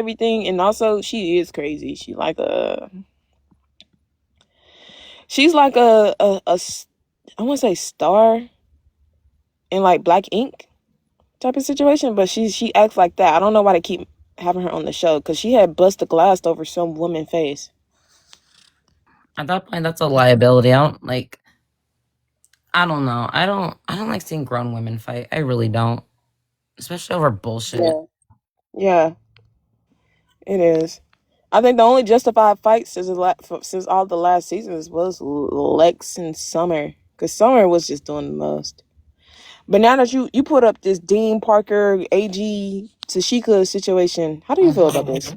everything, and also she is crazy. She's like I want to say star in like Black Ink type of situation, but she acts like that. I don't know why they keep having her on the show because she had bust the glass over some woman face. At that point, that's a liability. I don't like. I don't know. I don't like seeing grown women fight. I really don't, especially over bullshit. Yeah, yeah, it is. I think the only justified fight since all the last seasons was Lex and Summer, because Summer was just doing the most. But now that you put up this Dean Parker AG Tashika situation, how do you feel about this?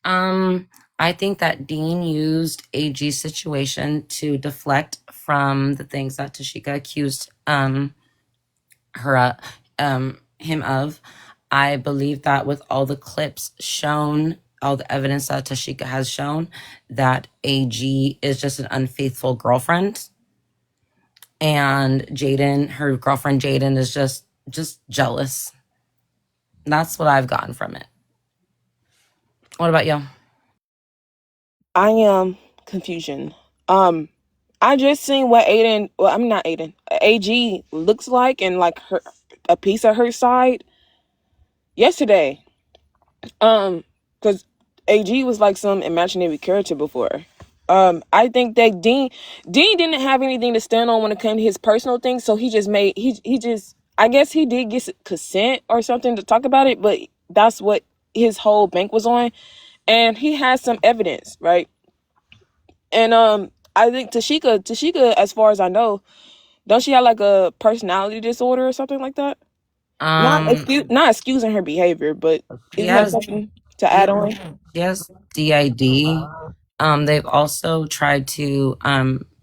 Um, I think that Dean used AG's situation to deflect from the things that Tashika accused her him of. I believe that with all the clips shown, all the evidence that Tashika has shown, that AG is just an unfaithful girlfriend, and Jaden, her girlfriend Jaden, is just jealous. That's what I've gotten from it. What about you? I am confusion. Um, I just seen what Aiden. Well, I'm not Aiden. AG looks like and like her a piece of her side yesterday. Because AG was like some imaginary character before. I think that Dean didn't have anything to stand on when it came to his personal things, so he just made he just I guess he did get consent or something to talk about it, but that's what his whole bank was on, and he has some evidence, right? And I think Tashika, as far as I know, don't she have like a personality disorder or something like that? Um, Not excusing her behavior, but she isn't that has something to she add on? she has DID. They've also tried to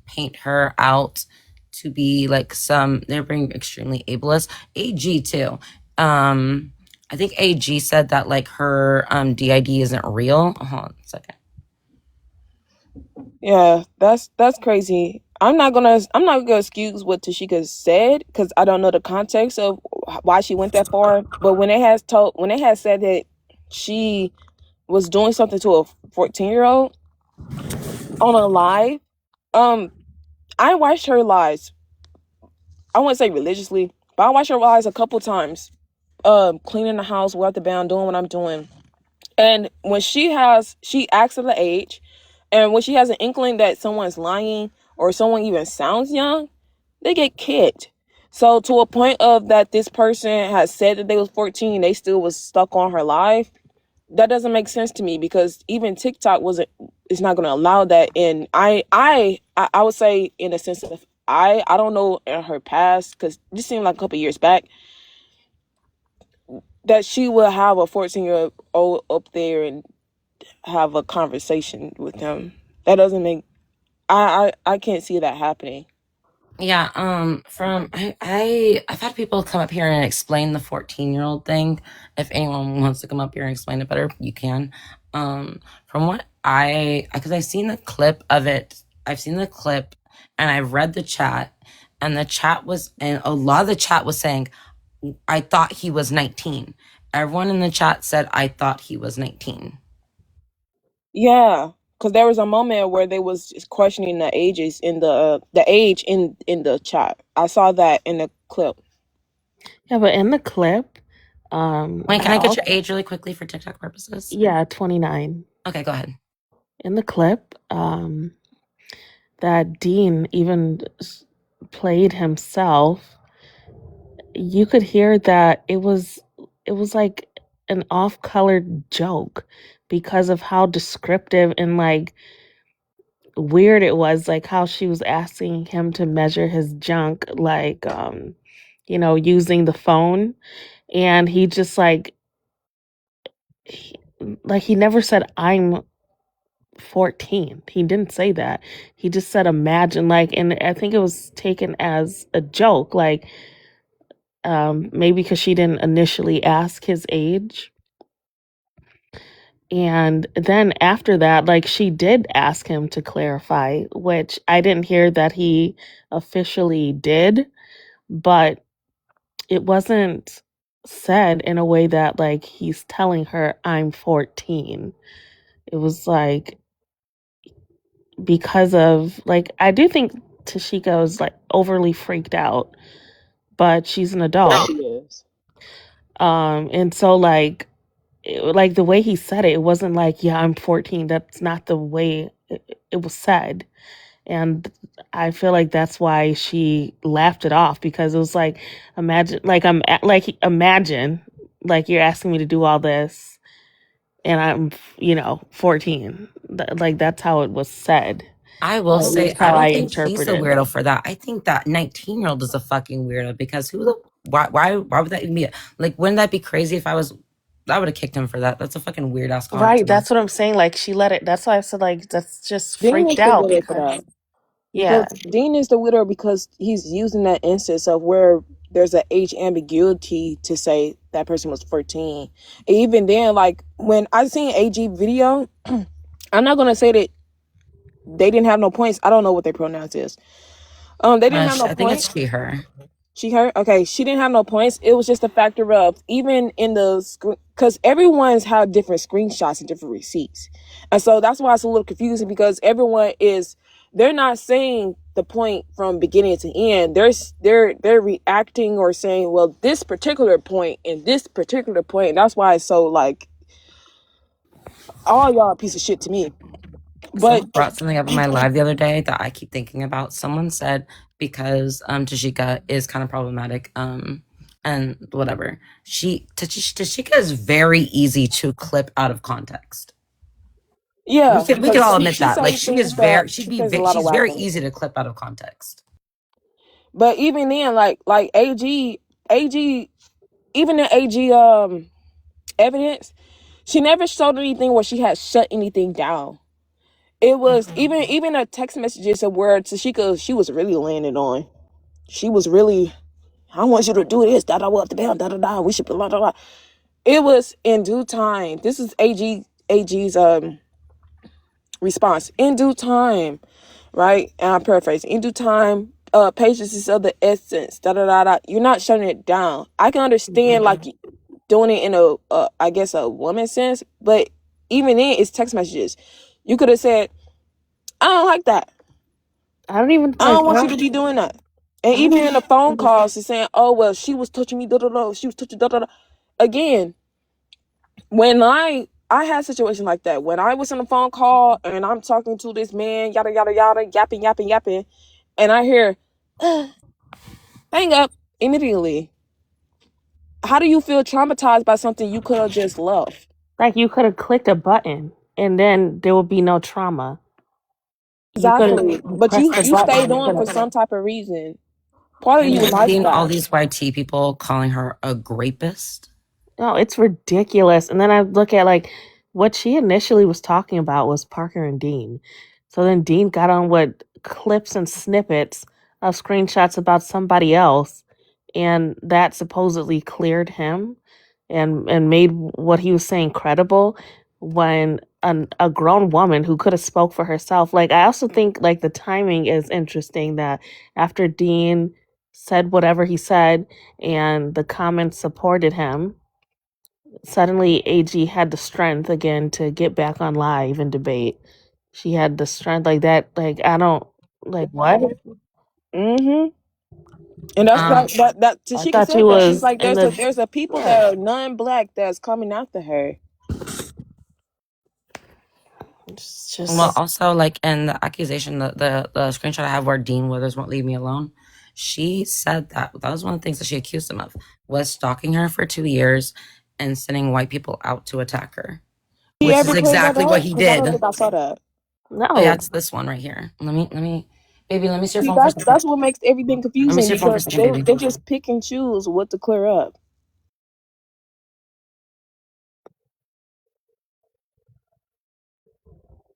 paint her out to be like some. They're being extremely ableist. AG too. Um, I think AG said that like her DID isn't real. Hold on a second. Yeah, that's crazy. I'm not gonna excuse what Tashika said because I don't know the context of why she went that far. But when they had said that she was doing something to a 14-year-old on a live, um, I watched her lives. I wouldn't say religiously, but I watched her lives a couple times. Cleaning the house, what the bound, doing what I'm doing. And when she acts of the age, and when she has an inkling that someone's lying or someone even sounds young, they get kicked. So to a point of that this person has said that they was 14, they still was stuck on her life. That doesn't make sense to me because even TikTok wasn't is not going to allow that. And I would say in a sense of I don't know in her past because this seemed like a couple years back that she will have a 14-year-old up there and have a conversation with him. That doesn't make I can't see that happening. Yeah, from I've had people come up here and explain the 14-year-old thing. If anyone wants to come up here and explain it better, you can. From what because I've seen the clip of it, I've seen the clip and I've read the chat, and a lot of the chat was saying, I thought he was 19. Everyone in the chat said I thought he was 19. Yeah, because there was a moment where they was just questioning the age in the chat. I saw that in the clip. Yeah, but in the clip, Wait, can I I get also your age really quickly for TikTok purposes? yeah, 29. Okay, go ahead. In the clip, that Dean even played himself, you could hear that it was like an off-colored joke because of how descriptive and like weird it was, like how she was asking him to measure his junk, like using the phone, and he just he, he never said I'm 14. He didn't say that. He just said imagine, like, and I think it was taken as a joke, like maybe because she didn't initially ask his age. And then after that, like, she did ask him to clarify, which I didn't hear that he officially did, but it wasn't said in a way that like he's telling her I'm 14. It was like because of like I do think Tashika was like overly freaked out, but she's an adult. She is. And so like the way he said it, it wasn't like, yeah, I'm 14. That's not the way it was said. And I feel like that's why she laughed it off because it was like, imagine like you're asking me to do all this and I'm, 14. Like that's how it was said. I will At say, least I how I don't think he's a interpreted weirdo it. for that. I think that 19-year-old is a fucking weirdo because why would that even be like, wouldn't that be crazy if I would have kicked him for that. That's a fucking weird ass comment Right, to me. that's what I'm saying. Like she let it. That's why I said like that's just Dean freaked is the out widow for because that. yeah, Because Dean is the widow because he's using that instance of where there's an age ambiguity to say that person was 14. And even then, like when I seen AG video, I'm not gonna say that they didn't have no points. I don't know what their pronouns is. They didn't have no I think it's points. she, her. She heard, okay, she didn't have no points. It was just a factor of even in the screen, because everyone's had different screenshots and different receipts, and so that's why it's a little confusing because they're not saying the point from beginning to end. They're reacting or saying, well, this particular point and this particular point. And that's why it's so like all y'all a piece of shit to me. But Someone brought something up in my live the other day that I keep thinking about. Someone said because Tashika is kind of problematic, and whatever. Tashika is very easy to clip out of context. yeah, We can because all she admit she that. Like say things that she says a lot of she's wild very things. easy to clip out of context. But even then, like AG, even the AG evidence, she never showed anything where she had shut anything down. It was even a text messages of where Tashika, she was really laying it on. She was really, I want you to do this, da da up the bell, da da da. We should blah da da. It was in due time. This is AG's response. In due time, right? And I'm paraphrasing. In due time, patience is of the essence. Da da da da. You're not shutting it down. I can understand like doing it in a I guess a woman sense, but even then, it's text messages. You could have said, "I don't like that. I don't even I like don't want you to be doing that." And even in the phone calls, it's saying, "Oh well, she was touching me. Da da da. She was touching da da da." Again, when I had a situation like that when I was on a phone call and I'm talking to this man, yada yada yada, yapping yapping yapping, and I hear, hang up immediately. How do you feel traumatized by something you could have just left? like you could have clicked a button and then there would be no trauma. You could Exactly. have But pressed the you button. stayed And you on could for have. some type of reason. Part of And you you've like seen all that. these YT people calling her a rapist. No, it's ridiculous. And then I look at like what she initially was talking about was Parker and Dean. So then Dean got on with clips and snippets of screenshots about somebody else, and that supposedly cleared him and made what he was saying credible when a grown woman who could have spoke for herself. Like I also think like the timing is interesting that after Dean said whatever he said and the comments supported him, suddenly AG had the strength again to get back on live and debate. She had the strength like that. Like I don't like what? Mm-hmm. And that's Um, that I Tashika thought she said that. She's was like, in there's a people yeah. that are non-black that's coming after her. It's well, just also like in the accusation, the screenshot I have where Dean Withers won't leave me alone. She said that was one of the things that she accused him of was stalking her for 2 years and sending white people out to attack her, He which is ever cleared that exactly what up? he Because I don't did. think I saw that. Oh yeah, no. it's this one right here. Baby, let me see your See, phone for a second. that's what makes everything Let me confusing see your phone for a because second, baby. they just pick and choose what to clear up.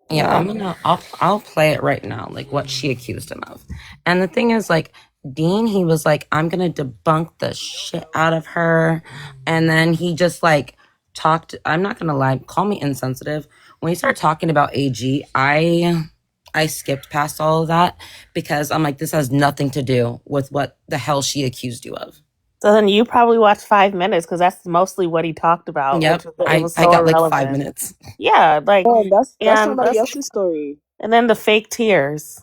Yeah, Yeah. I'll play it right now, like what she accused him of. And the thing is, like, Dean, he was like, I'm gonna debunk the shit out of her. And then he just like talked, I'm not gonna lie, call me insensitive. When he started talking about AG, I skipped past all of that because I'm like, this has nothing to do with what the hell she accused you of. So then you probably watched 5 minutes because that's mostly what he talked about. Yep. It was I so got like 5 irrelevant. minutes. Yeah, like, Oh, that's and somebody else's story. then the fake tears.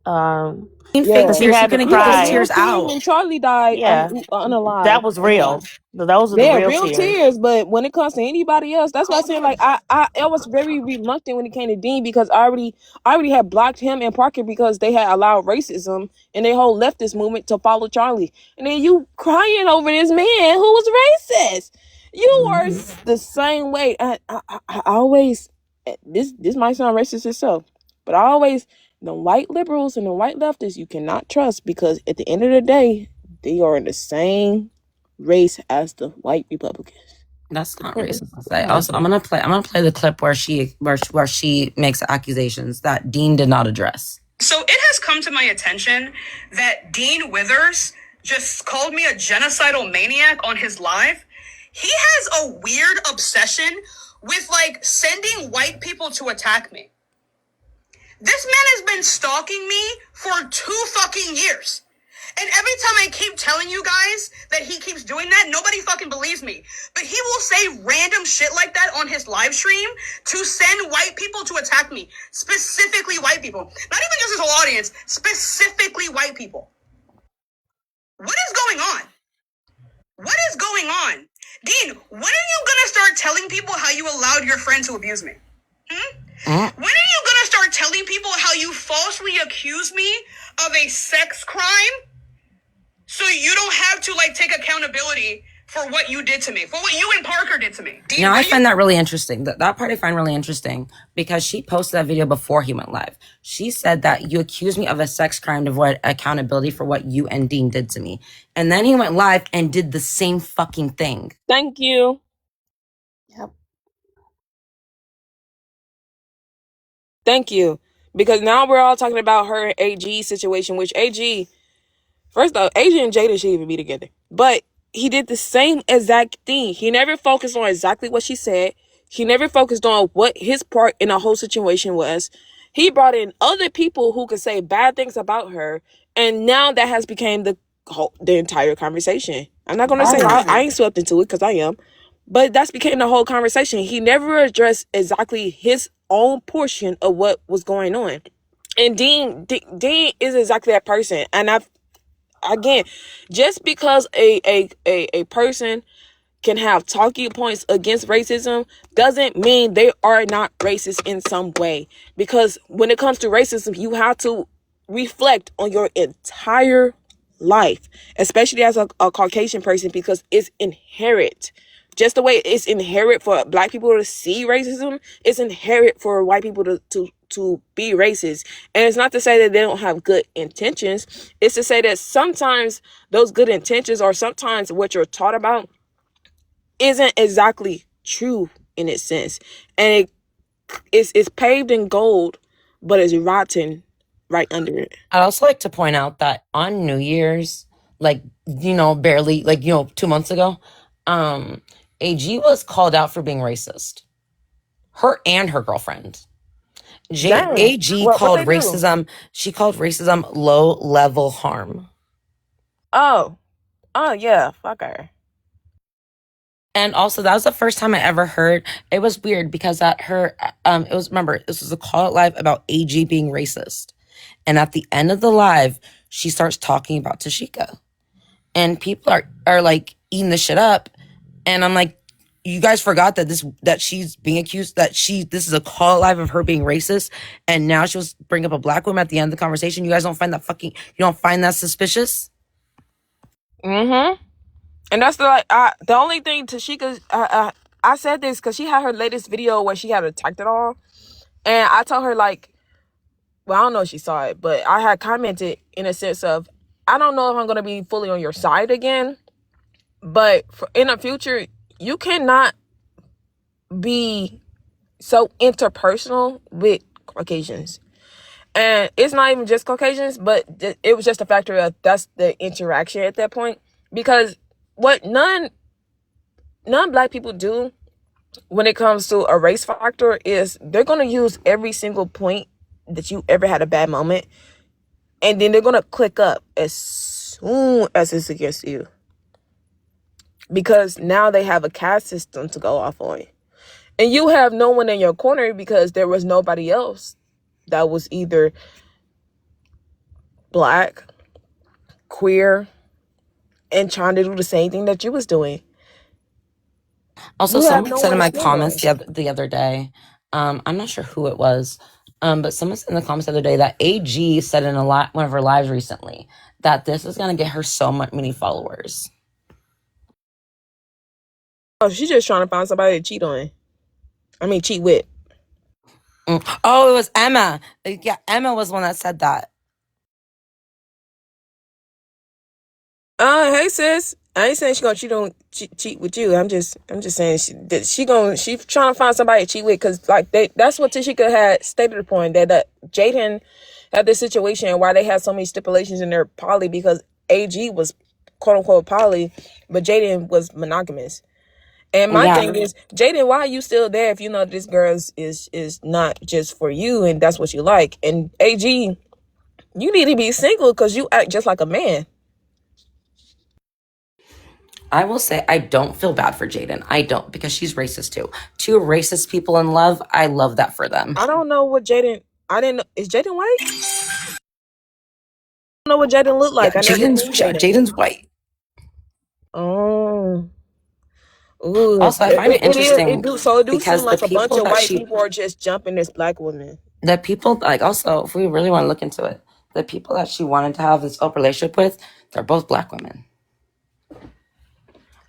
Fake Yeah. She tears. She had to couldn't get Yeah, those the real cry. tears tears out. when Charlie died Yeah, that unalive. was Yeah. real. Those are the Yeah, real real tears. tears, but when it comes to anybody else, that's why I'm saying like I was very reluctant when it came to Dean because I already had blocked him and Parker because they had allowed racism and their whole leftist movement to follow Charlie. And then you crying over this man who was racist. You are the same way. I always this might sound racist itself, but I always the white liberals and the white leftists you cannot trust because at the end of the day they are in the same race as the white Republicans. That's not racist to say. Also, I'm gonna play the clip where she makes accusations that Dean did not address. So it has come to my attention that Dean Withers just called me a genocidal maniac on his live. He has a weird obsession with like sending white people to attack me. This man has been stalking me for 2 fucking years. And every time I keep telling you guys that he keeps doing that, nobody fucking believes me. But he will say random shit like that on his live stream to send white people to attack me. Specifically white people. Not even just his whole audience. Specifically white people. What is going on? What is going on? Dean, when are you gonna start telling people how you allowed your friend to abuse me? When are you gonna start telling people how you falsely accused me of a sex crime? So you don't have to like take accountability for what you did to me, for what you and Parker did to me. Now I find that really interesting. That part I find really interesting because she posted that video before he went live. She said that you accused me of a sex crime to avoid accountability for what you and Dean did to me. And then he went live and did the same fucking thing. Thank you. Yep. Thank you. Because now we're all talking about her and AG situation, which AG, first off, AG and Jada should even be together. But he did the same exact thing. He never focused on exactly what she said. He never focused on what his part in the whole situation was. He brought in other people who could say bad things about her. And now that has become the entire conversation. I'm not going to say I ain't swept into it because I am. But that's became the whole conversation. He never addressed exactly his own portion of what was going on. And Dean is exactly that person. And again, just because a person can have talking points against racism doesn't mean they are not racist in some way. Because when it comes to racism, you have to reflect on your entire life, especially as a Caucasian person, because it's inherent. Just the way it's inherent for black people to see racism, it's inherent for white people to be racist. And it's not to say that they don't have good intentions. It's to say that sometimes those good intentions or sometimes what you're taught about isn't exactly true in its sense. And it's paved in gold, but it's rotten right under it. I'd also like to point out that on New Year's, like, barely, 2 months ago, AG was called out for being racist. Her and her girlfriend. AG called racism, she called racism low-level harm. Oh yeah, fuck her. And also, that was the first time I ever heard. It was weird because at her, remember, this was a call out live about AG being racist. And at the end of the live, she starts talking about Tashika. And people are like eating the shit up. And I'm like, you guys forgot that she's being accused, this is a call live of her being racist. And now she'll bring up a black woman at the end of the conversation. You guys don't find that suspicious? Mm-hmm. And that's the only thing Tashika, I said this because she had her latest video where she had attacked it all. And I told her I don't know if she saw it, but I had commented in a sense of, I don't know if I'm going to be fully on your side again, but in the future, you cannot be so interpersonal with Caucasians. And it's not even just Caucasians, but it was just a factor of that's the interaction at that point. Because what non-black people do when it comes to a race factor is they're going to use every single point that you ever had a bad moment, and then they're going to click up as soon as it's against you. because now they have a caste system to go off on. And you have no one in your corner because there was nobody else that was either black, queer, and trying to do the same thing that you was doing. Also, You have someone no said in one to my stand on. comments the other day, I'm not sure who it was, but someone said in the comments the other day that AG said in one of her lives recently that this is going to get her so many followers. Oh, she's just trying to find somebody to cheat on. I mean, cheat with. Oh, it was Emma. Yeah, Emma was the one that said that. Hey sis, I ain't saying she gonna cheat with you. I'm just saying she's trying to find somebody to cheat with, because like that's what Tashika had stated upon, that Jaden had this situation why they had so many stipulations in their poly, because AG was quote unquote poly, but Jaden was monogamous. And my thing is, Jaden, why are you still there if you know this girl is not just for you and that's what you like? And AG, you need to be single because you act just like a man. I will say I don't feel bad for Jaden. I don't, because she's racist too. Two racist people in love, I love that for them. I don't know what Jaden. I didn't know. Is Jaden white? I don't know what Jaden looked like. Yeah, I never seen Jaden. Jaden's white. Oh. Ooh. Also, I find it interesting It do seem because the like a bunch people of that white people are just jumping this black woman. the people, like, also, if we really want to look into it, the people that she wanted to have this open relationship with, they're both black women.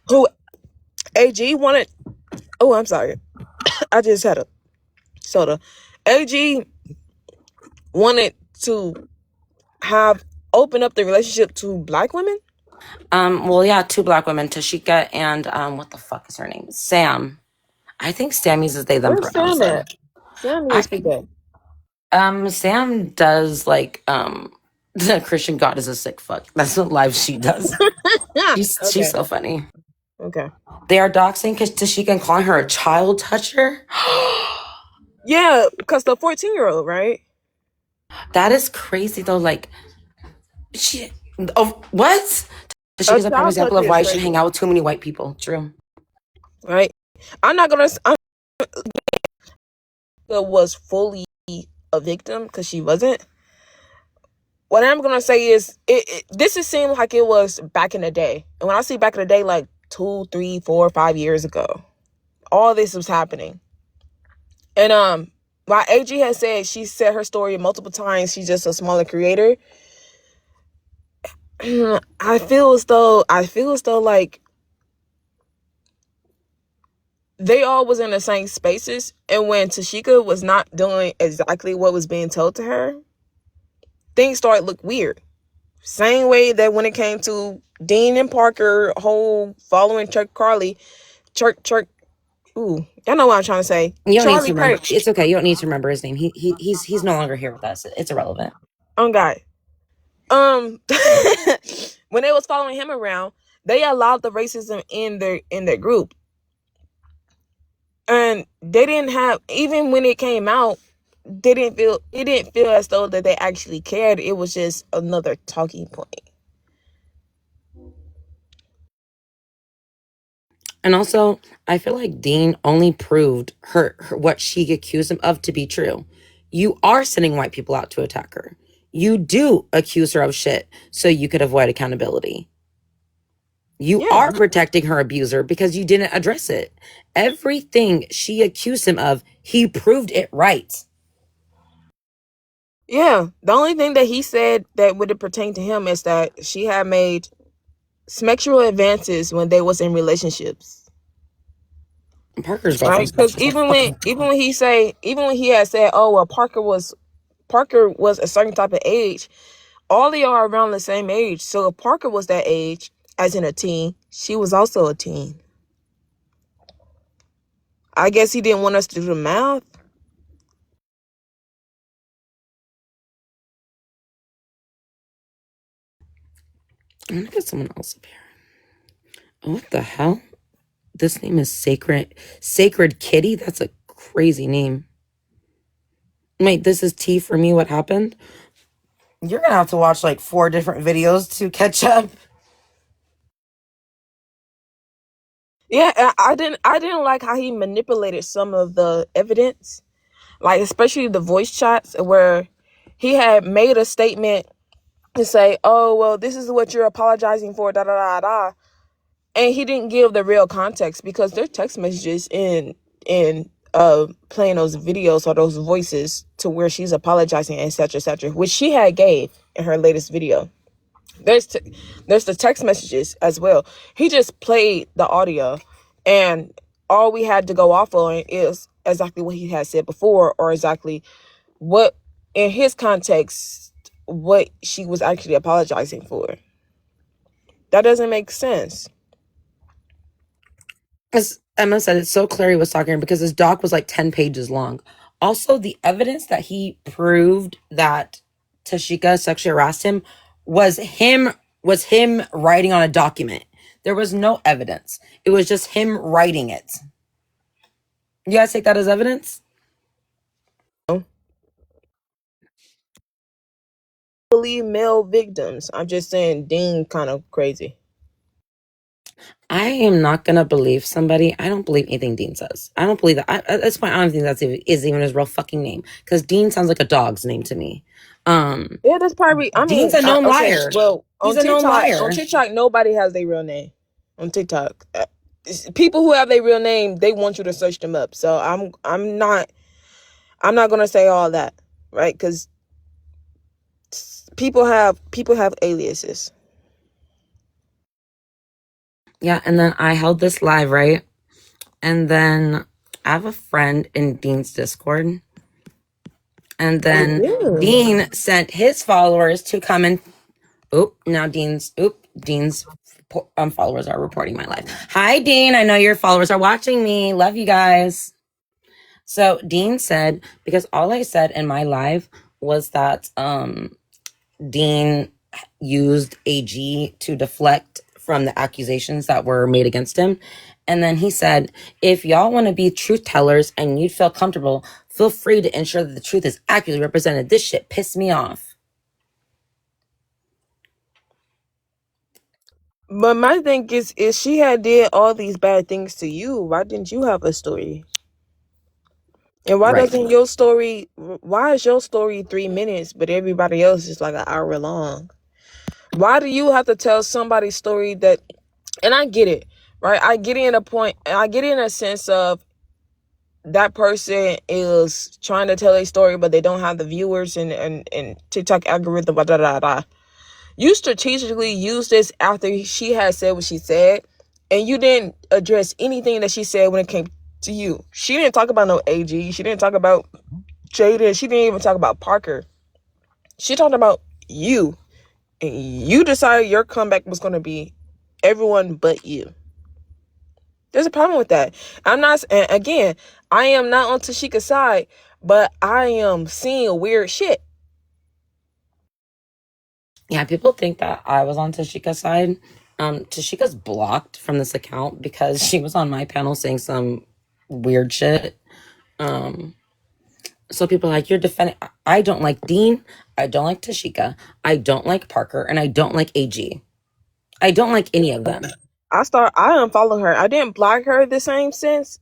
Who AG wanted. Oh, I'm sorry. I just had a soda. AG wanted to have open up the relationship to black women. Well, yeah, two black women, Tashika and what the fuck is her name? Sam. I think Sam uses they them Where's pronouns. Sam at? Sam needs to speak up. Sam does like the Christian God is a sick fuck. That's what live she does. She's so funny. Okay. They are doxing Tashika and calling her a child toucher. Yeah, because the 14-year-old, right? That is crazy though. Like she what? Tashika's a prime example of why you should hang out with too many white people. True. Right. I'm not gonna. Was fully a victim because she wasn't. What I'm gonna say is, this is seemed like it was back in the day, and when I see back in the day, like 2, 3, 4, 5 years ago, all this was happening. And while AG has said she said her story multiple times, she's just a smaller creator. I feel as though like they all was in the same spaces, and when Tashika was not doing exactly what was being told to her, things started look weird. Same way that when it came to Dean and Parker whole following Chuck Carly, ooh, y'all know what I'm trying to say. You don't Charlie need to remember. Kirk. It's okay. You don't need to remember his name. He's no longer here with us. It's irrelevant. Oh God. When they was following him around, they allowed the racism in their group. And they didn't have, even when it came out, it didn't feel as though that they actually cared. It was just another talking point. And also, I feel like Dean only proved her what she accused him of to be true. You are sending white people out to attack her. You do accuse her of shit so you could avoid accountability. You are protecting her abuser because you didn't address it. Everything she accused him of, he proved it right. Yeah, the only thing that he said that would have pertained to him is that she had made sexual advances when they was in relationships. Parker's right, because even when he had said, oh well, Parker was a certain type of age, all of y'all are around the same age. So if Parker was that age, as in a teen, she was also a teen. I guess he didn't want us to do the math. I'm gonna get someone else up here. What the hell? This name is Sacred Kitty? That's a crazy name. Wait, this is T for me. What happened? You're gonna have to watch like 4 different videos to catch up. Yeah, I didn't like how he manipulated some of the evidence, like especially the voice chats where he had made a statement to say, "Oh, well, this is what you're apologizing for," da da da da, and he didn't give the real context because there's text messages in playing those videos or those voices to where she's apologizing, etc., etc., which she had gave in her latest video. There's there's the text messages as well. He just played the audio, and all we had to go off on is exactly what he had said before, or exactly what, in his context, what she was actually apologizing for. That doesn't make sense. As Emma said, it's so clear he was talking because his doc was like 10 pages long. Also, the evidence that he proved that Tashika sexually harassed him was him writing on a document. There was no evidence. It was just him writing it. You guys take that as evidence? Believe male victims. I'm just saying, Dean kind of crazy. I am not gonna believe somebody. I don't believe anything Dean says. I don't believe that. At this point, I don't think is even his real fucking name because Dean sounds like a dog's name to me. Yeah, that's probably. I Dean's mean, a known okay. liar. Well, He's a known liar. On TikTok, nobody has their real name. On TikTok, people who have their real name, they want you to search them up. So I'm not gonna say all that, right? Because people have aliases. Yeah, and then I held this live, right? And then I have a friend in Dean's Discord. And then Dean sent his followers to come and Dean's followers are reporting my life. Hi, Dean. I know your followers are watching me. Love you guys. So Dean said, because all I said in my live was that Dean used AG to deflect from the accusations that were made against him. And then he said, if y'all want to be truth tellers and you feel comfortable, feel free to ensure that the truth is accurately represented. This shit pissed me off. But my thing is she had did all these bad things to you. Why didn't you have a story? And why Right. doesn't your story? Why is your story 3 minutes, but everybody else is like an hour long? Why do you have to tell somebody's story that? And I get it, right? I get it in a point. I get it in a sense of that person is trying to tell a story, but they don't have the viewers and TikTok algorithm. Blah, blah, blah, blah. You strategically used this after she had said what she said, and you didn't address anything that she said when it came to you. She didn't talk about no AG. She didn't talk about Jaden. She didn't even talk about Parker. She talked about you, and you decided your comeback was going to be everyone but you. There's a problem with that. I'm not, and again, I am not on Tashika's side, but I am seeing weird shit. Yeah, people think that I was on Tashika's side. Tashika's blocked from this account because she was on my panel saying some weird shit. So people are like, you're defending. I don't like Dean. I don't like Tashika. I don't like Parker. And I don't like AG. I don't like any of them. I unfollowed her. I didn't block her the same sense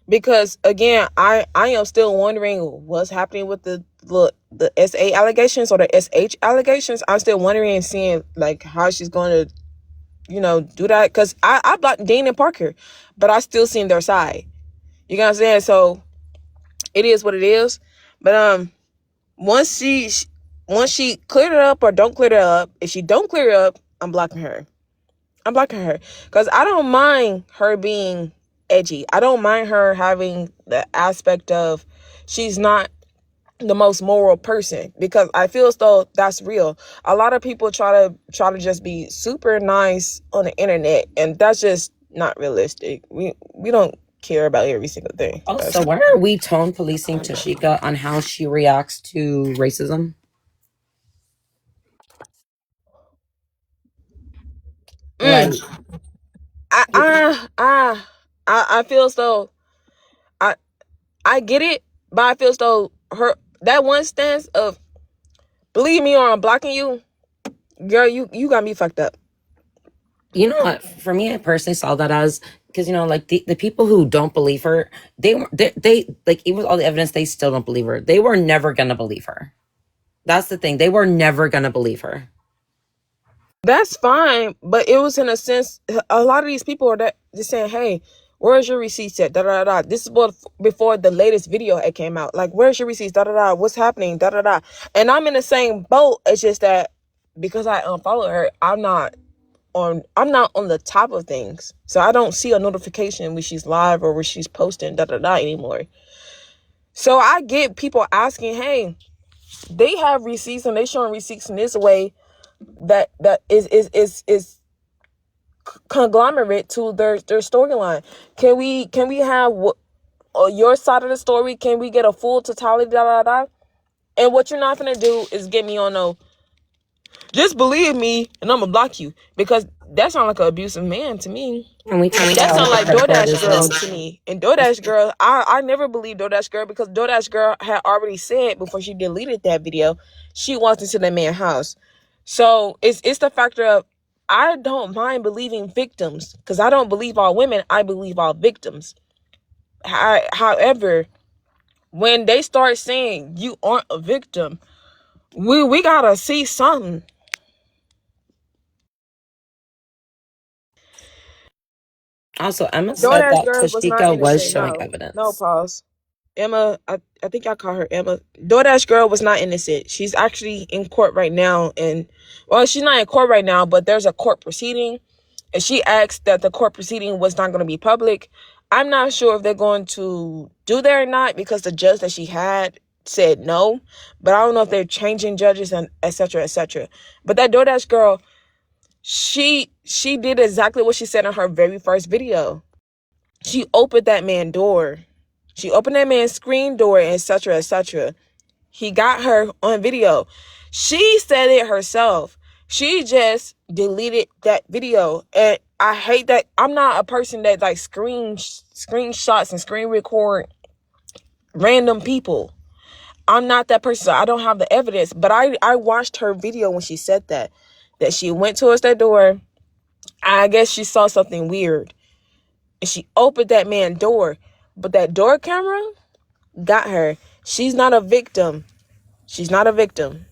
because again, I am still wondering what's happening with the SA allegations or the SH allegations. I'm still wondering and seeing like how she's going to, do that, because I blocked Dean and Parker, but I still seen their side. You know what I'm saying? So it is what it is. But once she cleared it up or don't clear it up, if she don't clear it up, I'm blocking her. Because I don't mind her being edgy. I don't mind her having the aspect of she's not the most moral person, because I feel as though that's real. A lot of people try to just be super nice on the internet, and that's just not realistic. We don't care about every single thing. Also, why are we tone policing Tashika on how she reacts to racism? Like, I feel as though I get it, but I feel as though her that one stance of believe me or I'm blocking you, girl, you got me fucked up. You know what? For me, I personally saw that as, because like the people who don't believe her, they like, even with all the evidence, they still don't believe her. They were never gonna believe her. That's the thing. They were never gonna believe her. That's fine, but it was in a sense. A lot of these people are just saying, "Hey, where's your receipts at?" Da da da. This is before the latest video had came out. Like, where's your receipts? Da da da. What's happening? Da da da. And I'm in the same boat. It's just that because I unfollowed her, I'm not on the top of things, so I don't see a notification when she's live or when she's posting da da da anymore. So I get people asking, "Hey, they have receipts and they showing receipts in this way that is conglomerate to their storyline. Can we have your side of the story? Can we get a full totality? Da da da." And what you're not gonna do is get me on no, just believe me and I'm gonna block you, because that sounds like an abusive man to me. And we can That tell sounds like the DoorDash girl is to me. And DoorDash girl, I never believed DoorDash girl, because DoorDash girl had already said before she deleted that video she wants into that man's house. So it's the factor of, I don't mind believing victims, because I don't believe all women, I believe all victims. However, when they start saying you aren't a victim, we gotta see something. also, Emma said DoorDash that girl was not Tashika was innocent. showing No, evidence. pause. Emma, I think I call her Emma. DoorDash girl was not innocent. She's actually in court right now, and well, she's not in court right now, but there's a court proceeding, and she asked that the court proceeding was not going to be public. I'm not sure if they're going to do that or not, because the judge that she had said no, but I don't know if they're changing judges and etc. etc. But that DoorDash girl, she did exactly what she said in her very first video. She opened that man's door. She opened that man's screen door, etc., etc. He got her on video. She said it herself. She just deleted that video. And I hate that. I'm not a person that like screenshots and screen record random people. I'm not that person. So I don't have the evidence. But I watched her video when she said that she went towards that door. I guess she saw something weird, and she opened that man's door. But that door camera got her. She's not a victim. She's not a victim.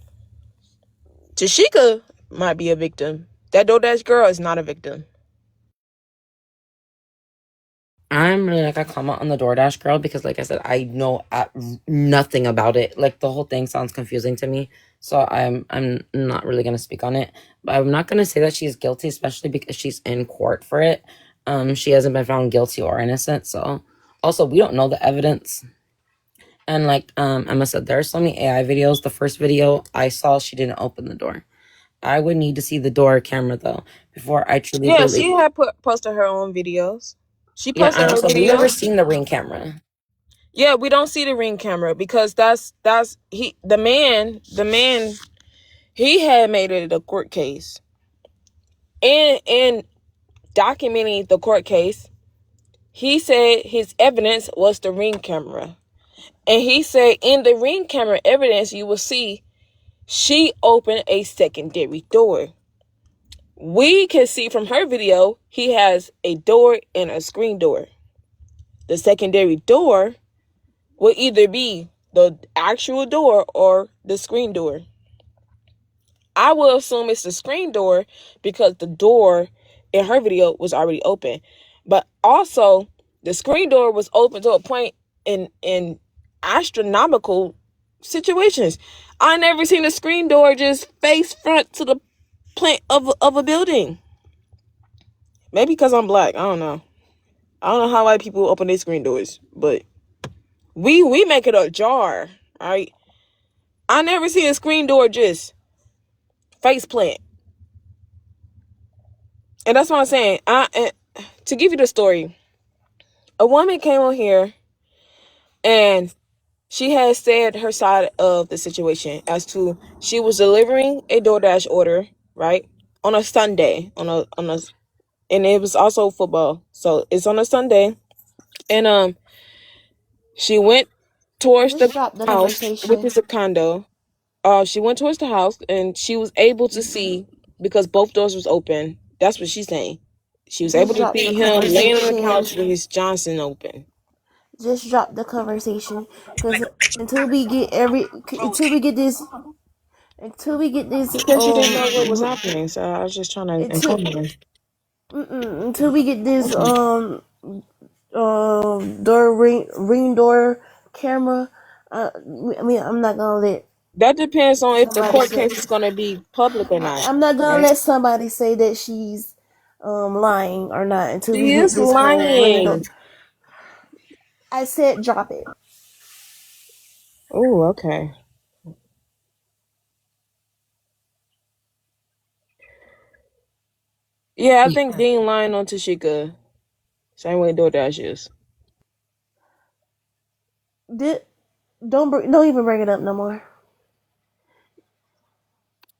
Tashika might be a victim. That DoorDash girl is not a victim. I'm really not gonna comment on the DoorDash girl because, like I said, I know nothing about it. Like, the whole thing sounds confusing to me, so I'm not really gonna speak on it. But I'm not gonna say that she's guilty, especially because she's in court for it. She hasn't been found guilty or innocent. So, also, we don't know the evidence. And like Emma said, there are so many AI videos. The first video I saw, she didn't open the door. I would need to see the door camera though before I truly Yeah, believe. she had posted her own videos. She Yeah, posted and her also we've never videos. seen the Ring camera. Yeah, we don't see the ring camera because that's the man he had made it a court case. And documenting the court case, he said his evidence was the ring camera. And he said in the ring camera evidence you will see she opened a secondary door. We can see from her video he has a door and a screen door. The secondary door will either be the actual door or the screen door. I will assume it's the screen door because the door in her video was already open. But also, the screen door was open to a point in astronomical situations. I never seen a screen door just face front to the plant of a building. Maybe because I'm black. I don't know. I don't know how white people open their screen doors, but we make it ajar, right? I never see a screen door just face plant. And that's what I'm saying. To give you the story, a woman came on here and she has said her side of the situation as to she was delivering a DoorDash order, right? On a Sunday, and it was also football. So it's on a Sunday. And she went towards Just the drop the house, which notification. is a condo. She went towards the house and she was able to see, because both doors was open, That's what she's saying. She was able Just to drop see the him laying on the couch conversation. with his Johnson open. Just drop the conversation, because until we get this, Because she didn't know what was happening, so I was just trying to until inform her. until we get this door ring door camera. I mean, I'm not gonna let That depends on if the somebody court say. case is going to be public or not, I'm not gonna right? let somebody say that she's lying or not until we She get is this whole ring door. lying. I said drop it. Oh, okay. Yeah, I think Dean lying on Tashika. Same way DoorDash is. Don't even bring it up no more.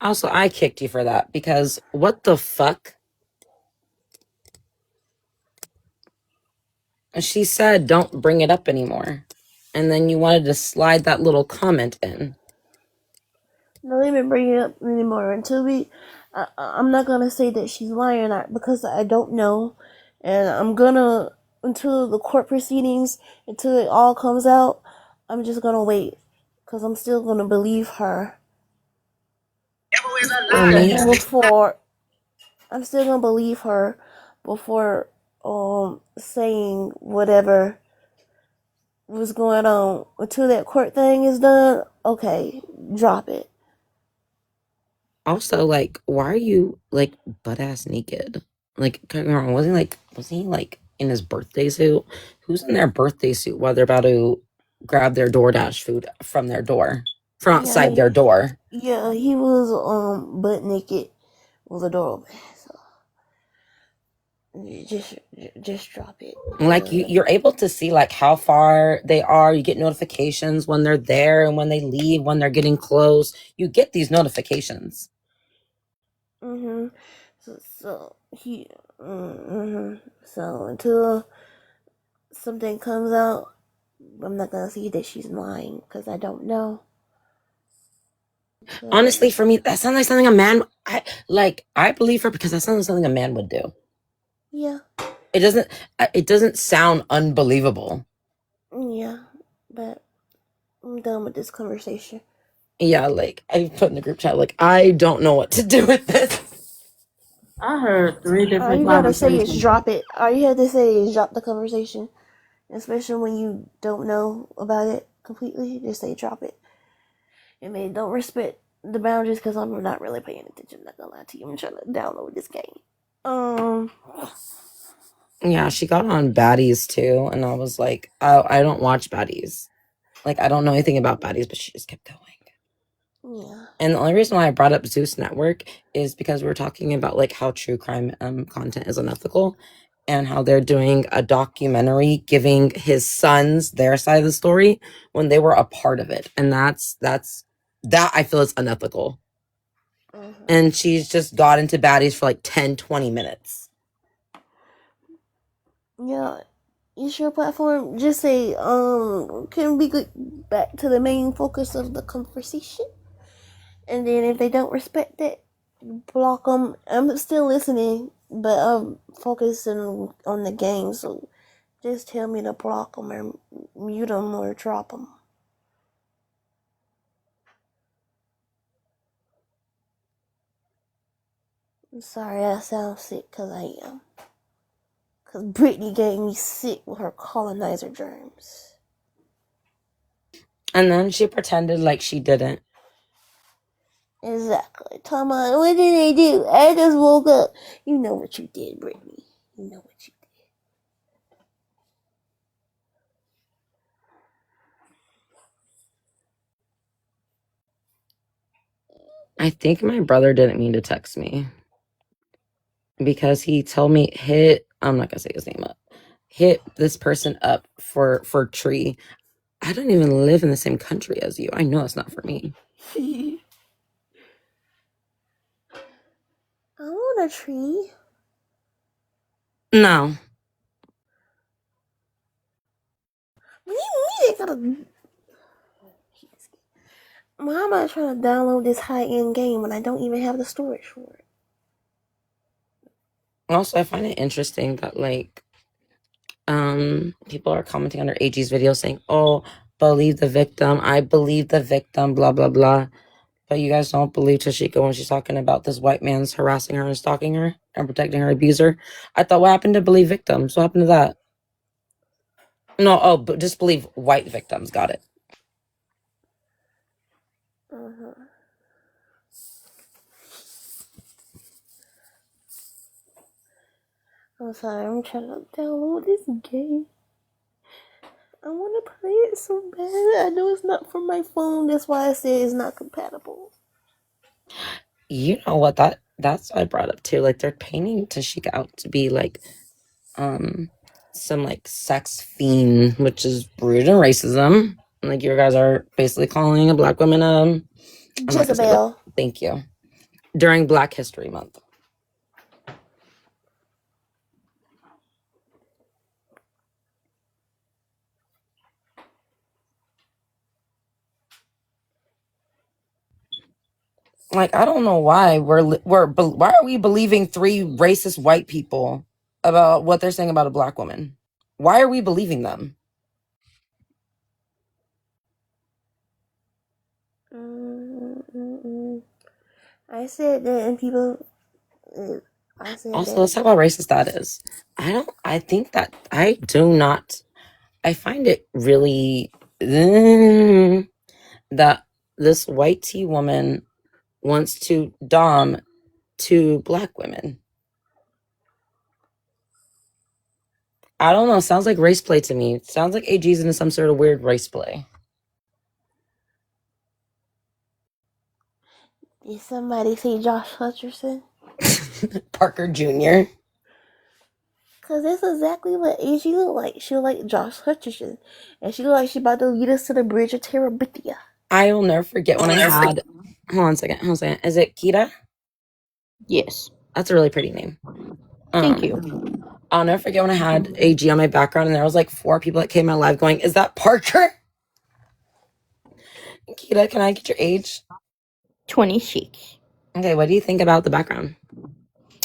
Also, I kicked you for that because what the fuck? She said don't bring it up anymore. And then you wanted to slide that little comment in. Don't even bring it up anymore until we. I'm not gonna say that she's lying or not because I don't know, and I'm gonna until the court proceedings, until it all comes out. I'm just gonna wait because I'm still gonna believe her For me, before. I'm still gonna believe her before saying whatever was going on until that court thing is done. Okay, drop it. also, like, why are you like butt ass naked? Like, don't get me wrong, wasn't he like in his birthday suit? Who's in their birthday suit while they're about to grab their DoorDash food from their door, from Yeah, outside their door? yeah, he was butt naked with a door open. So just just drop it. Like you're able to see like how far they are. You get notifications when they're there and when they leave, when they're getting close. You get these notifications. Mhm. So he. Mhm. So until something comes out, I'm not gonna see that she's lying because I don't know. So Honestly, for me, that sounds like something a man. I believe her because that sounds like something a man would do. yeah, It doesn't. It doesn't sound unbelievable. yeah, but I'm done with this conversation. Yeah, like I put in the group chat, like I don't know what to do with this. I heard three All different you gotta say is conversations. drop it. All you have to say is drop the conversation, especially when you don't know about it completely. Just say drop it. I mean, don't respect the boundaries because I'm not really paying attention. I'm not gonna lie to you. I'm trying to download this game. Um, Yeah, she got on baddies too, and I was like, oh, I don't watch baddies. Like I don't know anything about baddies, but she just kept going. yeah. And the only reason why I brought up Zeus Network is because we were talking about like how true crime content is unethical and how they're doing a documentary giving his sons their side of the story when they were a part of it. And that I feel is unethical. And she's just got into baddies for like 10-20 minutes. Yeah, it's your platform. Just say, can we get back to the main focus of the conversation? And then if they don't respect it, block them. I'm still listening, but I'm focusing on the game. So just tell me to block them or mute them or drop them. I'm sorry I sound sick, because I am. Because Brittany gave me sick with her colonizer germs. And then she pretended like she didn't. Exactly. Tama, what did I do? I just woke up. You know what you did, Brittany. You know what you did. I think my brother didn't mean to text me because he told me I'm not gonna say his name up. Hit this person up for tree. I don't even live in the same country as you. I know it's not for me. I want a tree. No. They gotta. Why am I trying to download this high end game when I don't even have the storage for it? Also, I find it interesting that like people are commenting under AG's video saying, "Oh, believe the victim. I believe the victim." Blah blah blah. But you guys don't believe Tashika when she's talking about this white man's harassing her and stalking her and protecting her abuser. I thought, what happened to believe victims? What happened to that? No, oh, but just believe white victims. Got it. Uh-huh. I'm sorry, I'm trying to download this game. I want to play it so bad. I know it's not for my phone. That's why I say it's not compatible. You know what? That's what I brought up too. Like they're painting Tashika out to be like some like sex fiend, which is rooted in racism. Like you guys are basically calling a black woman I'm not gonna say Jezebel. thank you. During Black History Month. Like I don't know why why are we believing three racist white people about what they're saying about a black woman? Why are we believing them? I said that, and people. I said Also, that. let's talk about how racist that is. I think that I do not. I find it really that this white tea woman wants to dom two black women. I don't know. Sounds like race play to me. Sounds like AG's into some sort of weird race play. Did somebody say Josh Hutcherson? Parker Jr. Cause that's exactly what AG look like. She look like Josh Hutcherson, and she look like she about to lead us to the bridge of Terabithia. I will never forget when I had. Hold on a second. Hold on a second. Is it Kita? Yes. That's a really pretty name. Thank you. I'll never forget when I had AG on my background and there was like 4 people that came out live going, "Is that Parker?" Kita, can I get your age? 26. Okay, what do you think about the background?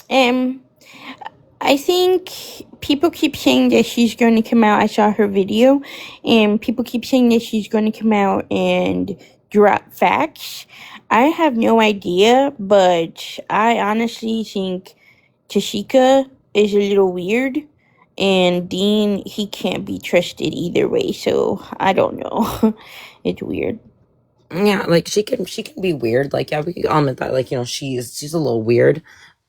I think people keep saying that she's going to come out. I saw her video, and people keep saying that she's going to come out and drop facts. I have no idea, but I honestly think Tashika is a little weird, and Dean, he can't be trusted either way, so I don't know. It's weird. Yeah, like she can be weird. Like, yeah, we can all admit that. Like, you know, she's a little weird.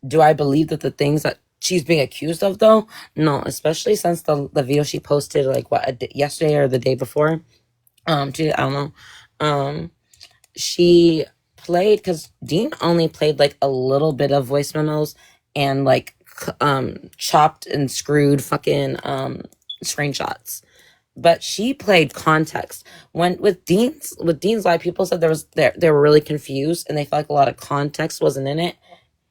Do I believe that the things that she's being accused of though? No, especially since the video she posted like yesterday or the day before. I don't know. She played because Dean only played like a little bit of voice memos and like chopped and screwed fucking screenshots. But she played context. When with Dean's live, people said they were really confused and they felt like a lot of context wasn't in it.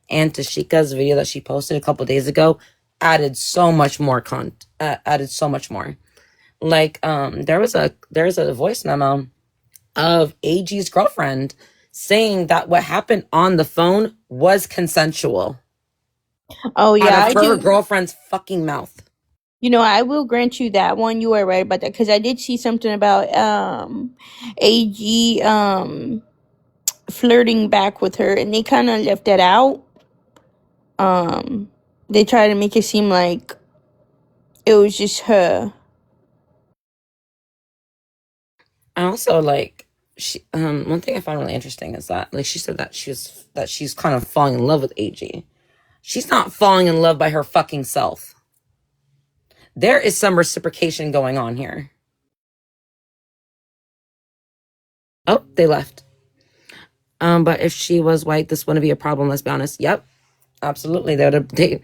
And Tashika's video that she posted a couple days ago added so much more added so much more. Like there's a voice memo of AG's girlfriend saying that what happened on the phone was consensual Oh, yeah, out I of her do. girlfriend's fucking mouth. You know, I will grant you that one. You are right about that because I did see something about AG flirting back with her, and they kind of left that out. They tried to make it seem like it was just her. And also, like, she one thing I found really interesting is that, like, she said that she's kind of falling in love with AG. She's not falling in love by her fucking self. There is some reciprocation going on here. Oh, they left. But if she was white, this wouldn't be a problem. Let's be honest. Yep, absolutely. They would have.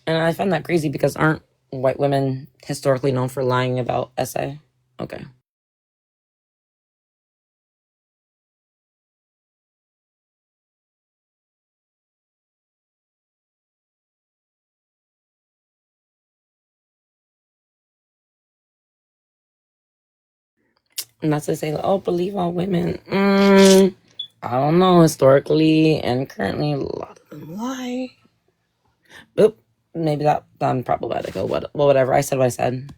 And I find that crazy because aren't white women historically known for lying about SA? Okay. And that's to say, oh, believe all women. I don't know. Historically and currently, a lot of them lie. Oop, maybe that I'm problematic or whatever. I said what I said.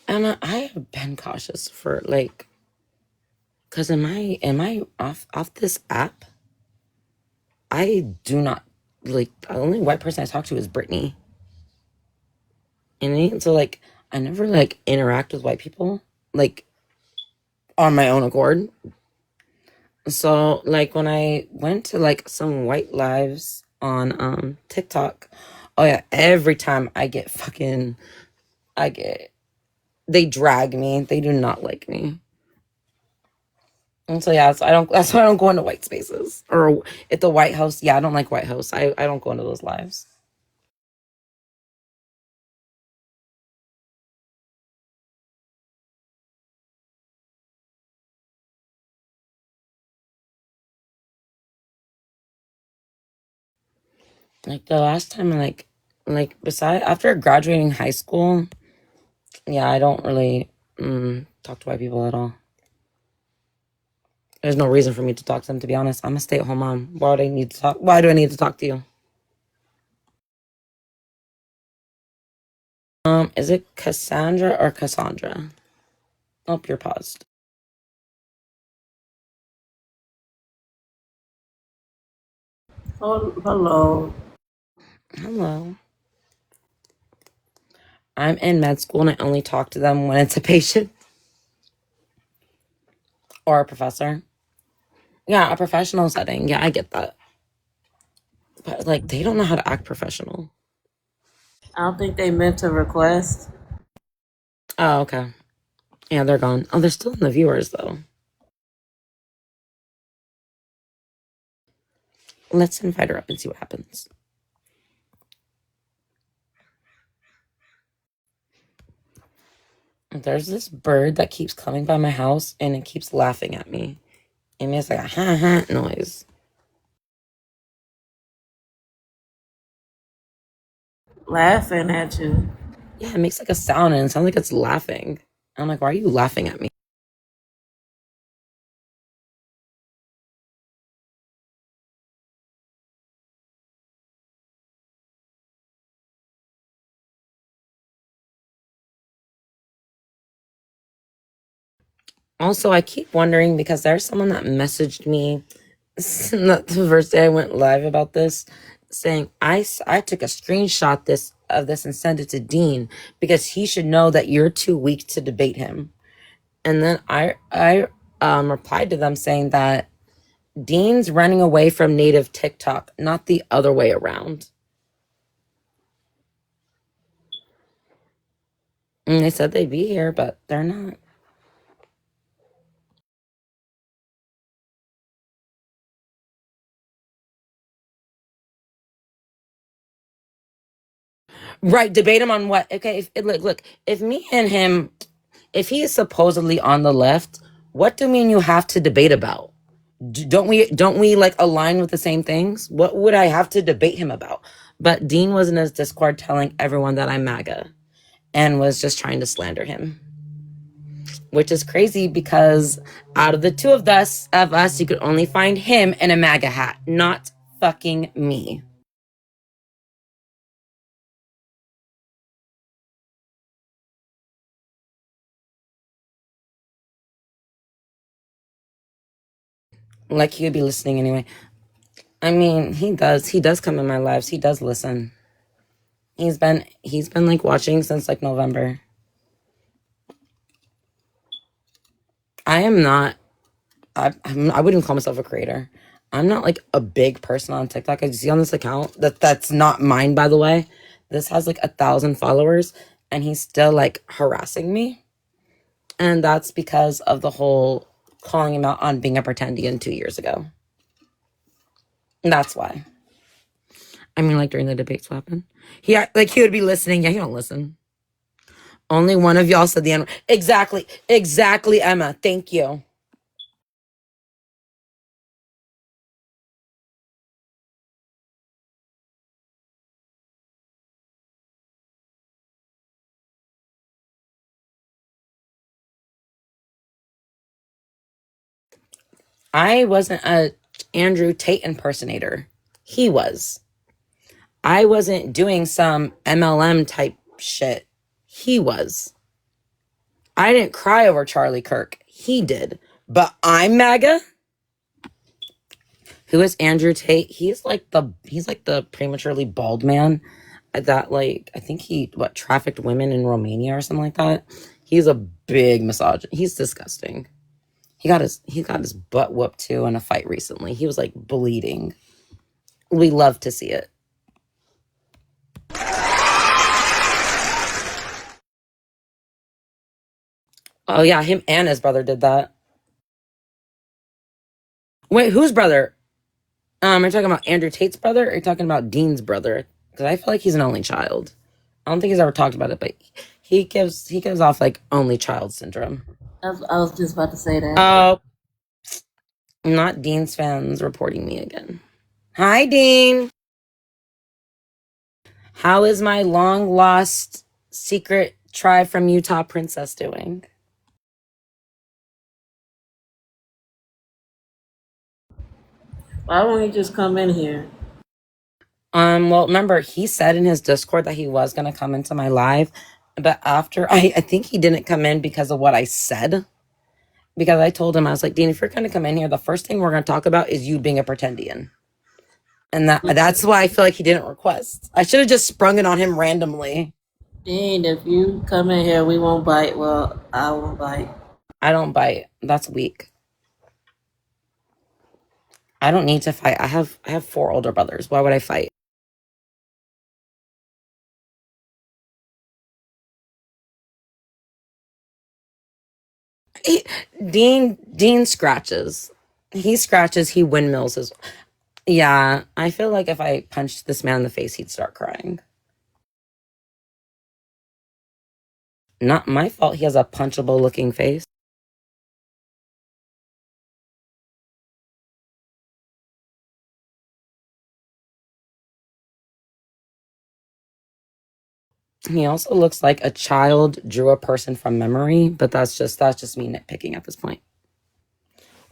Emma, I have been cautious for like, cause am I off this app? I do not like the only white person I talk to is Brittany. And so like I never like interact with white people like on my own accord. So like when I went to like some white lives on TikTok, oh yeah, every time I get they drag me. They do not like me. And so yeah, so I don't that's why I don't go into white spaces. Or at the White House, yeah, I don't like White House. I don't go into those lives. Like the last time like beside after graduating high school, yeah, I don't really talk to white people at all. There's no reason for me to talk to them, to be honest. I'm a stay-at-home mom. Why do I need to talk to you? Is it Cassandra or Cassandra? Oh, you're paused. Oh, hello. Hello. I'm in med school and I only talk to them when it's a patient or a professor. Yeah, a professional setting. Yeah, I get that. But like they don't know how to act professional. I don't think they meant to request. Oh, okay. Yeah, they're gone. Oh, they're still in the viewers though. Let's invite her up and see what happens. There's this bird that keeps coming by my house and it keeps laughing at me. It makes like a ha ha noise. Laughing at you. Yeah, it makes like a sound and it sounds like it's laughing. I'm like, why are you laughing at me? Also, I keep wondering because there's someone that messaged me not the first day I went live about this, saying I took a screenshot of this and sent it to Dean because he should know that you're too weak to debate him. And then I replied to them saying that Dean's running away from native TikTok, not the other way around. And they said they'd be here, but they're not. Right, debate him on what? Okay, look, if me and him, if he is supposedly on the left, what do me and you have to debate about? Don't we like align with the same things? What would I have to debate him about? But Dean was in his Discord telling everyone that I'm MAGA and was just trying to slander him, which is crazy because out of the two of us, you could only find him in a MAGA hat, not fucking me. Like he would be listening anyway. I mean, he does. He does come in my lives. He does listen. He's been like watching since like November. I am not. I wouldn't call myself a creator. I'm not like a big person on TikTok. I see on this account that's not mine, by the way. This has like 1,000 followers, and he's still like harassing me, and that's because of the whole calling him out on being a pretendian 2 years ago. And that's why. I mean, like during the debates, what happened? He would be listening. Yeah, he don't listen. Only one of y'all said the N. Exactly, Emma. Thank you. I wasn't a Andrew Tate impersonator. He was. I wasn't doing some MLM type shit. He was. I didn't cry over Charlie Kirk. He did. But I'm MAGA? Who is Andrew Tate? He's like the prematurely bald man that, like, I think he trafficked women in Romania or something like that. He's a big misogynist. He's disgusting. He got his butt whooped too in a fight recently. He was like bleeding. We love to see it. Oh yeah, him and his brother did that. Wait, whose brother? Are you talking about Andrew Tate's brother, or are you talking about Dean's brother? Because I feel like he's an only child. I don't think he's ever talked about it, but he gives off like only child syndrome. I was just about to say that. Oh, not Dean's fans reporting me again. Hi, Dean. How is my long lost secret tribe from Utah princess doing? Why won't you just come in here? Well, remember, he said in his Discord that he was gonna come into my live, but after I think he didn't come in because of what I said. Because I told him, I was like, Dean, if you're gonna come in here, the first thing we're gonna talk about is you being a pretendian. And that's why I feel like he didn't request. I should have just sprung it on him randomly. Dean, if you come in here, we won't bite. Well, I won't bite. I don't bite. That's weak. I don't need to fight. I have 4 older brothers. Why would I fight? Dean scratches. He scratches, he windmills his. Yeah, I feel like if I punched this man in the face, he'd start crying. Not my fault he has a punchable looking face. He also looks like a child drew a person from memory, but that's just me nitpicking at this point.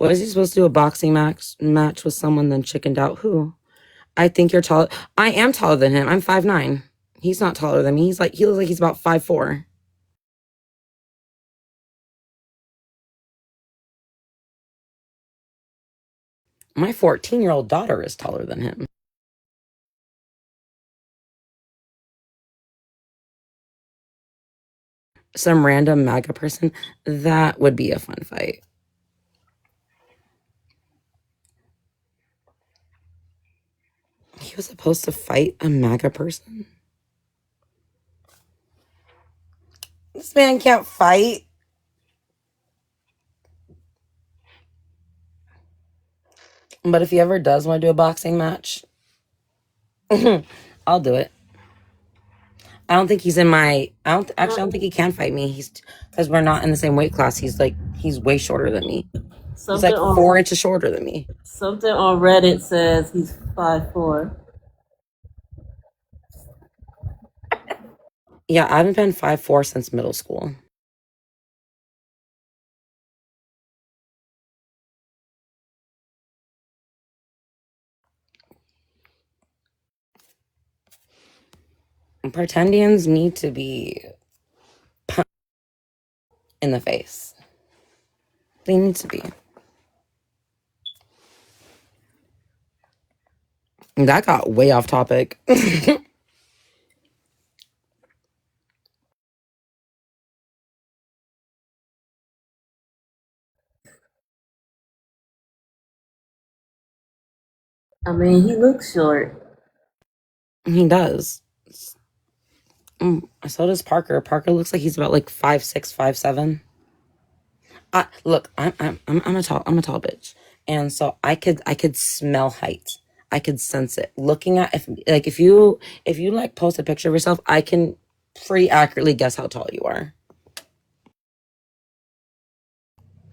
Was he supposed to do a boxing match with someone, then chickened out? Who? I think you're tall. I am taller than him. I'm 5'9". He's not taller than me. He looks like he's about 5'4". My 14-year-old daughter is taller than him. Some random MAGA person, that would be a fun fight. He was supposed to fight a MAGA person? This man can't fight. But if he ever does want to do a boxing match, I'll do it. I don't think he's in my. I don't think he can fight me. He's because we're not in the same weight class. He's way shorter than me. He's like 4 inches shorter than me. Something on Reddit says he's 5'4". Yeah, I haven't been 5'4" since middle school. Pretendians need to be punched in the face. They need to be. That got way off topic. I mean, he looks short. He does. So does Parker. Parker looks like he's about like 5'6", 5'7". Look, I'm a tall bitch, and so I could smell height. I could sense it. Looking at if you like post a picture of yourself, I can pretty accurately guess how tall you are.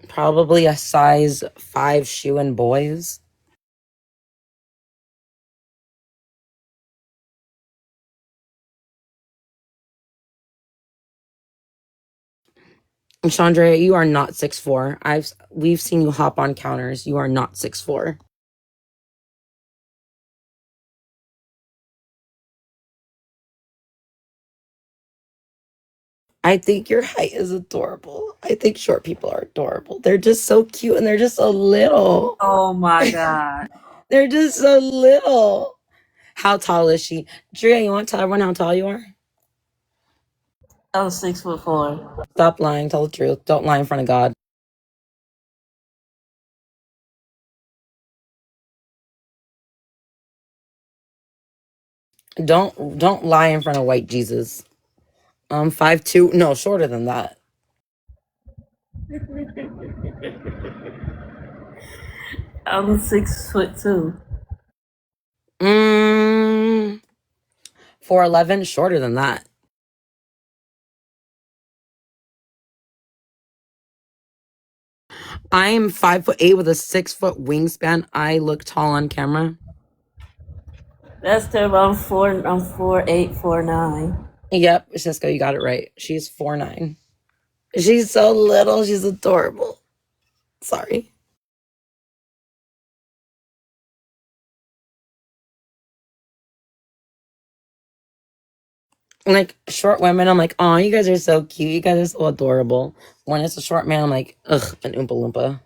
Probably a size 5 shoe in boys. Chandra, you are not 6'4". We've seen you hop on counters. You are not 6'4". I think your height is adorable. I think short people are adorable. They're just so cute and they're just so little. Oh my god. They're just so little. How tall is she? Drea, you want to tell everyone how tall you are? I'm 6'4". Stop lying. Tell the truth. Don't lie in front of God. Don't lie in front of white Jesus. 5'2". No, shorter than that. I'm 6'2". 4'11", shorter than that. I'm 5'8" with a 6-foot wingspan. I look tall on camera. That's terrible. I'm 4'8", 4'9". Yep, Cisco, you got it right. She's 4'9". She's so little. She's adorable. Sorry. Like short women, I'm like, oh, you guys are so cute. You guys are so adorable. When it's a short man, I'm like, ugh, an Oompa Loompa.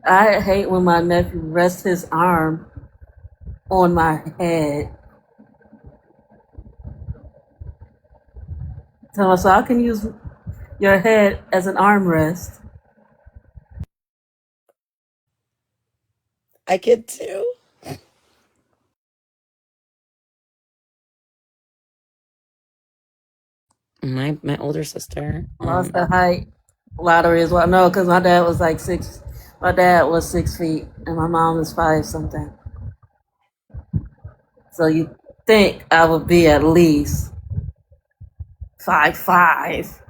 I hate when my nephew rests his arm on my head. So I can use your head as an armrest. I could too. My older sister. Lost the height lottery as well. No, because my dad was like 6. My dad was 6 feet, and my mom is 5 something. So you think I would be at least 5'5".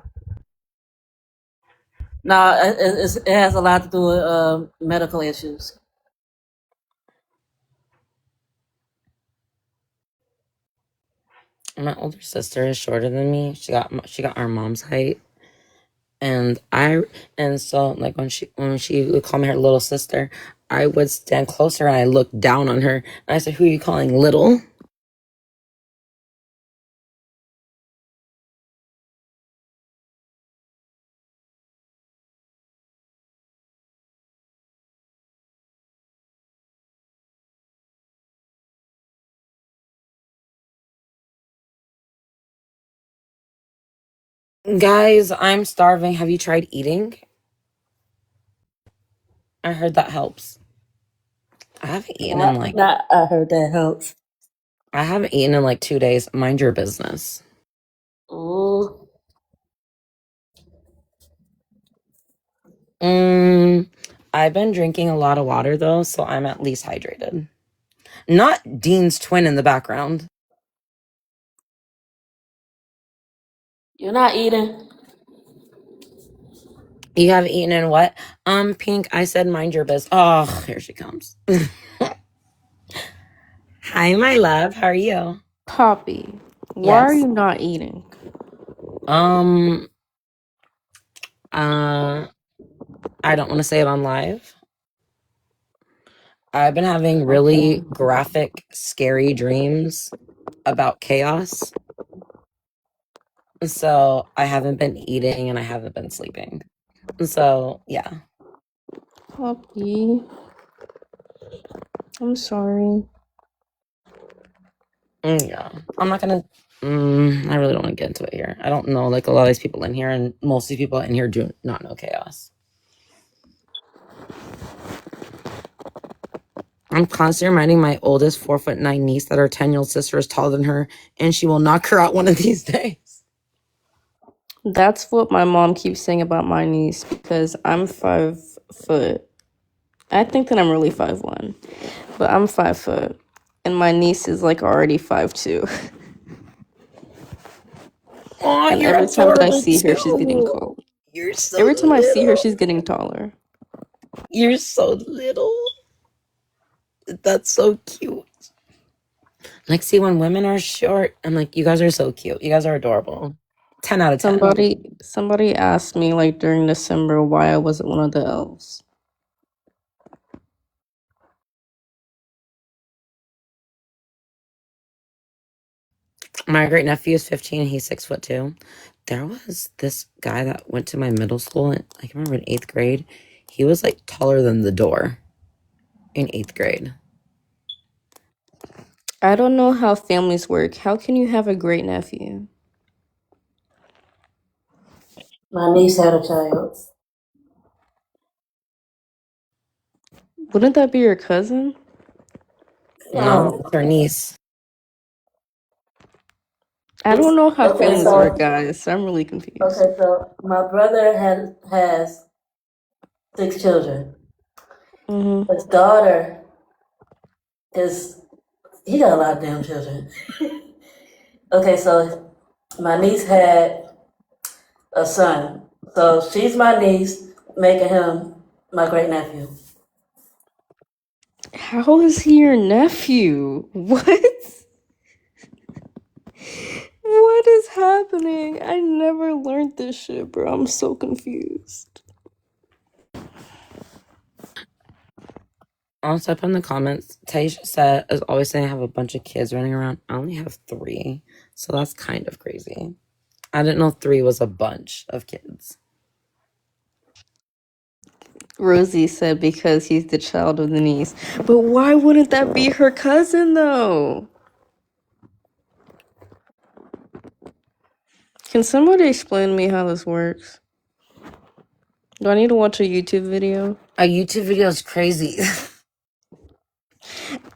No, it has a lot to do with medical issues. My older sister is shorter than me. She got our mom's height. And so like when she would call me her little sister, I would stand closer and I looked down on her and I said, "Who are you calling little?" Guys, I'm starving. Have you tried eating? I heard that helps. I haven't eaten in like I heard that helps. I haven't eaten in like 2 days. Mind your business. Ooh. Mm, I've been drinking a lot of water though, so I'm at least hydrated. Not Dean's twin in the background. You're not eating. You haven't eaten in what? Pink, I said mind your business. Oh, here she comes. Hi, my love. How are you? Poppy, why are Yes. you not eating? Um, uh, I don't want to say it on live. I've been having really graphic, scary dreams about chaos. So I haven't been eating and I haven't been sleeping. So yeah. Poppy, I'm sorry. Yeah. I'm not gonna I really don't want to get into it here. I don't know like a lot of these people in here, and most of the people in here do not know chaos. I'm constantly reminding my oldest 4'9" niece that her 10-year-old sister is taller than her and she will knock her out one of these days. That's what my mom keeps saying about my niece because I'm 5 foot. I think that I'm really 5'1", but I'm 5 foot, and my niece is like already 5'2". Oh, And you're every time I adorable see her, she's getting too. taller. You're so Every time I see her, little. she's getting taller. You're so little. That's so cute. Like, see, when women are short, I'm like, you guys are so cute. You guys are adorable. 10 out of 10. Somebody asked me like during December why I wasn't one of the elves. My great nephew is 15. He's 6'2". There was this guy that went to my middle school. I can remember in 8th grade. He was like taller than the door in 8th grade. I don't know how families work. How can you have a great nephew? My niece had a child. Wouldn't that be your cousin? No, it's her niece. I don't know how Okay, families work, guys. So I'm really confused. so my brother has 6 children. Mm-hmm. His daughter is he got a lot of damn children. Okay, so my niece had a son. So she's my niece, making him my great nephew. How is he your nephew? What? What is happening? I never learned this shit, bro. I'm so confused. Also, up in the comments, Taisha said is always saying I have a bunch of kids running around. I only have 3, so that's kind of crazy. I didn't know 3 was a bunch of kids. Rosie said because he's the child of the niece. But why wouldn't that be her cousin, though? Can somebody explain to me how this works? Do I need to watch a YouTube video? A YouTube video is crazy.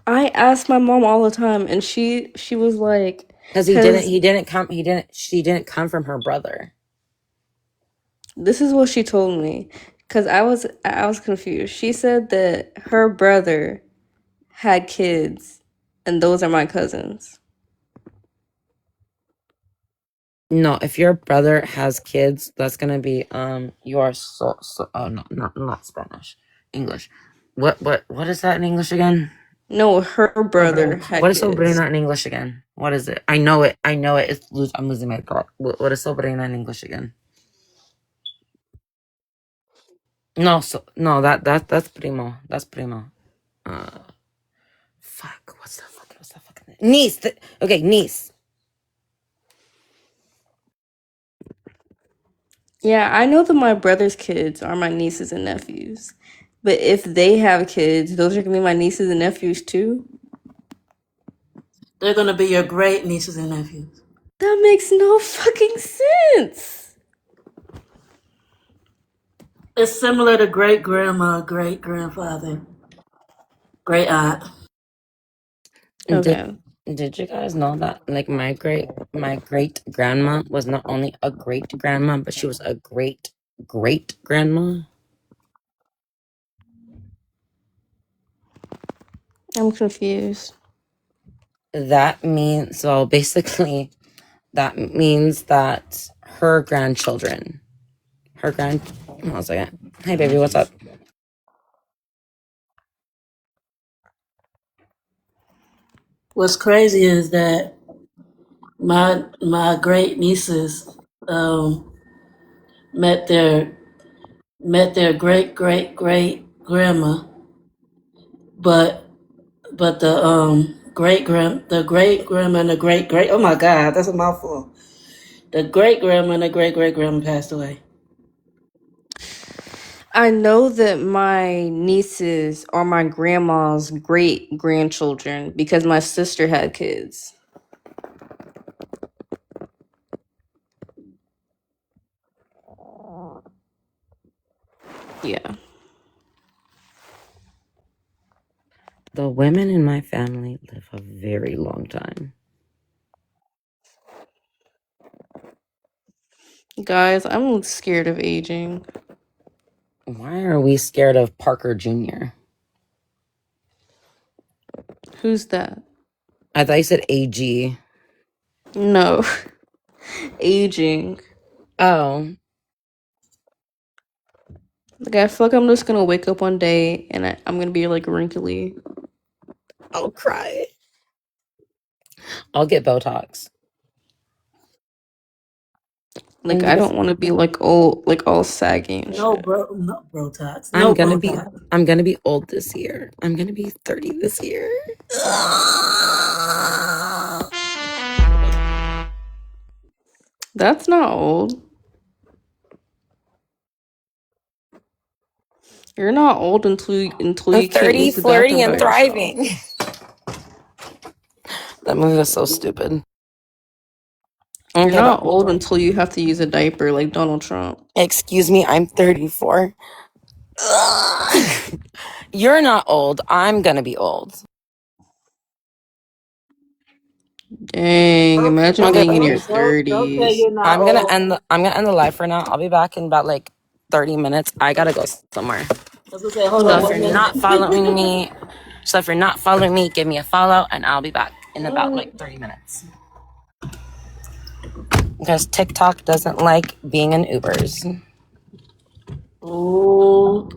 I ask my mom all the time, and she was like, Because she didn't come from her brother. this is what she told me. Cause I was confused. She said that her brother had kids, and those are my cousins. No, if your brother has kids, that's gonna be you are oh no, not Spanish. English. What is that in English again? No, her brother had What is kids. sobrina in English again? What is it? I know it. I'm losing my thought. What is sobrina in English again? No, that's primo. That's primo. Fuck. What's that fucking name? Niece. Okay, niece. Yeah, I know that my brother's kids are my nieces and nephews. But if they have kids, those are gonna be my nieces and nephews too? They're gonna be your great nieces and nephews. That makes no fucking sense. It's similar to great grandma, great grandfather, great aunt. Okay. Did you guys know that like my great grandma was not only a great grandma, but she was a great grandma? I'm confused. That means so basically that means that her grandchildren, hold on a second. Hey baby, what's up? What's crazy is that my great nieces met their great grandma, but the great grandma and the great oh my god, that's a mouthful. The great grandma and the great grandma passed away. I know that my nieces are my grandma's great grandchildren because my sister had kids. Yeah. The women in my family live a very long time. Guys, I'm scared of aging. Why are we scared of Parker Jr.? Who's that? I thought you said AG. No. Aging. Oh, Like, I feel like I'm just gonna wake up one day and I'm gonna be like wrinkly. I'll cry. I'll get Botox. Like, I don't want to be like old, like all saggy and No, shit. no Botox. I'm No gonna Botox. I'm gonna be old this year. I'm gonna be 30 this year. That's not old. You're not old until you I'm can't 30, use the flirty, bathroom by and yourself. thriving. That movie was so stupid. You're Okay, not but old until you have to use a diaper like Donald Trump. excuse me, I'm 34. Ugh. You're not old. I'm gonna be old. Dang, imagine Okay, being in your Don't say 30s. you're not old. I'm gonna end the live for now. I'll be back in about like 30 minutes. I gotta go somewhere. I was gonna say, hold So on if one you're minute. not following me, give me a follow and I'll be back in about like 30 minutes. Because TikTok doesn't like being in Ubers. Ooh,